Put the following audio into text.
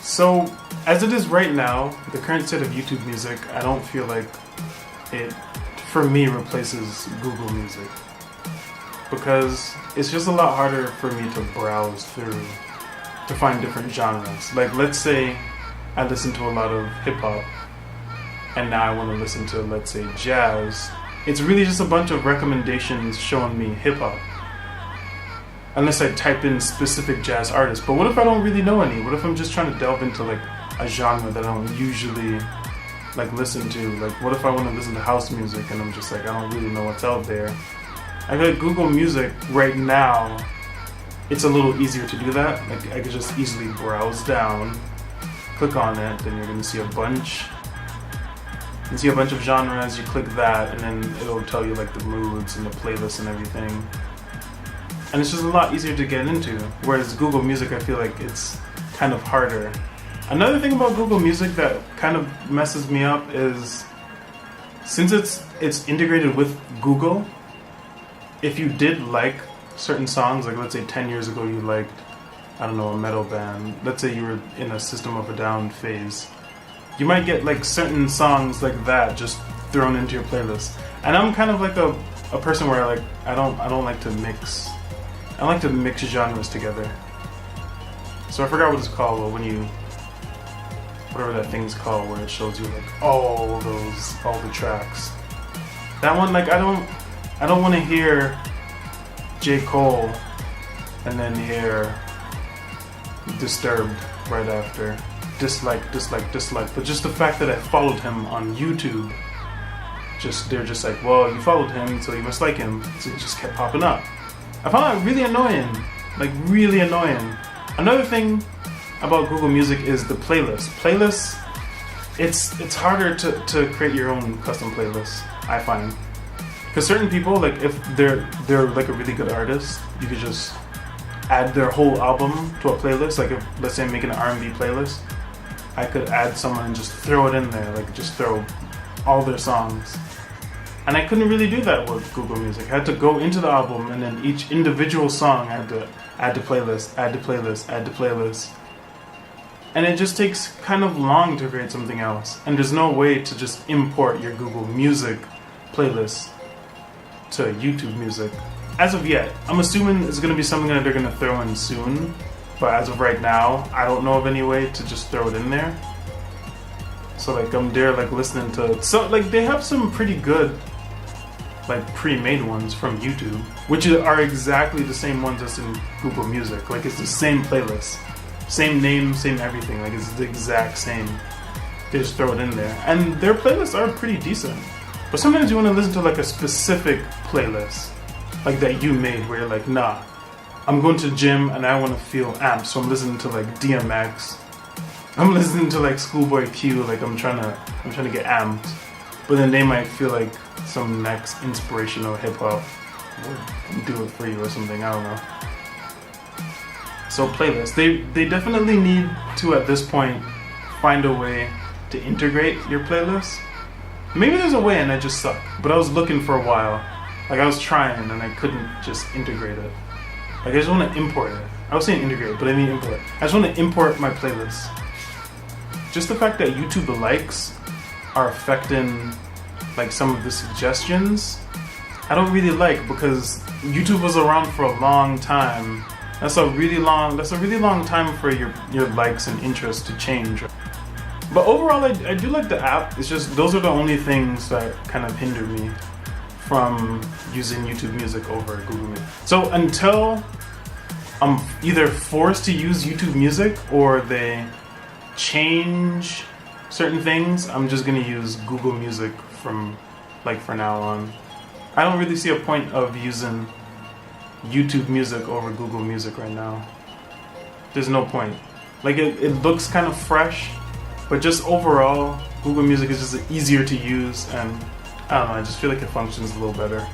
So, as it is right now, the current state of YouTube Music, I don't feel like it, for me, replaces Google Music. Because it's just a lot harder for me to browse through to find different genres. Like, let's say I listen to a lot of hip-hop, and now I want to listen to, let's say, jazz. It's really just a bunch of recommendations showing me hip-hop. Unless I type in specific jazz artists. But what if I don't really know any? What if I'm just trying to delve into like a genre that I don't usually like listen to? Like, what if I want to listen to house music and I'm just like, I don't really know what's out there? I feel like Google Music right now, it's a little easier to do that. Like, I could just easily browse down, click on it, then you're gonna see a bunch. You see a bunch of genres, you click that, and then it'll tell you like the moods and the playlists and everything. And it's just a lot easier to get into. Whereas Google Music, I feel like it's kind of harder. Another thing about Google Music that kind of messes me up is, since it's integrated with Google, if you did like certain songs, like let's say 10 years ago you liked, I don't know, a metal band. Let's say you were in a System of a Down phase. You might get like certain songs like that just thrown into your playlist. And I'm kind of like a person where I don't like to mix. I like to mix genres together. So I forgot what it's called, but when you, whatever that thing's called, where it shows you like all the tracks. That one, like I don't want to hear J. Cole and then hear Disturbed right after. Dislike. But just the fact that I followed him on YouTube, they're just like, well, you followed him, so you must like him. So it just kept popping up. I found that really annoying, like really annoying. Another thing about Google Music is the playlist. Playlists, it's harder to create your own custom playlist, I find. Because certain people, like if they're like a really good artist, you could just add their whole album to a playlist. Like if, let's say I'm making an R&B playlist, I could add someone and just throw it in there, like just throw all their songs. And I couldn't really do that with Google Music. I had to go into the album and then each individual song I had to add to playlist, add to playlist, add to playlist. And it just takes kind of long to create something else. And there's no way to just import your Google Music playlist to YouTube Music. As of yet, I'm assuming it's going to be something that they're going to throw in soon. But as of right now, I don't know of any way to just throw it in there. So like I'm there like listening to, so like they have some pretty good like pre-made ones from YouTube, which are exactly the same ones as in Google Music. Like it's the same playlist, same name, same everything. Like it's the exact same. They just throw it in there, and their playlists are pretty decent. But sometimes you want to listen to like a specific playlist, like that you made, where you're like, nah, I'm going to the gym and I want to feel amped, so I'm listening to like DMX. I'm listening to like Schoolboy Q, like I'm trying to get amped. But then they might feel like some next inspirational hip hop will do it for you or something, I don't know. So playlists, they definitely need to at this point find a way to integrate your playlist. Maybe there's a way and I just suck, but I was looking for a while. Like I was trying and I couldn't just integrate it. Like I just want to import it. I was saying integrate, but I mean import. I just want to import my playlist. Just the fact that YouTube likes are affecting like some of the suggestions, I don't really like, because YouTube was around for a long time. That's a really long time for your likes and interests to change. But overall, I do like the app. It's just those are the only things that kind of hinder me from using YouTube Music over Google Music. So until I'm either forced to use YouTube Music or they change certain things, I'm just gonna use Google Music from like for now on. I don't really see a point of using YouTube Music over Google Music right now. There's no point. Like it looks kind of fresh, but just overall, Google Music is just easier to use, and I don't know, I just feel like it functions a little better.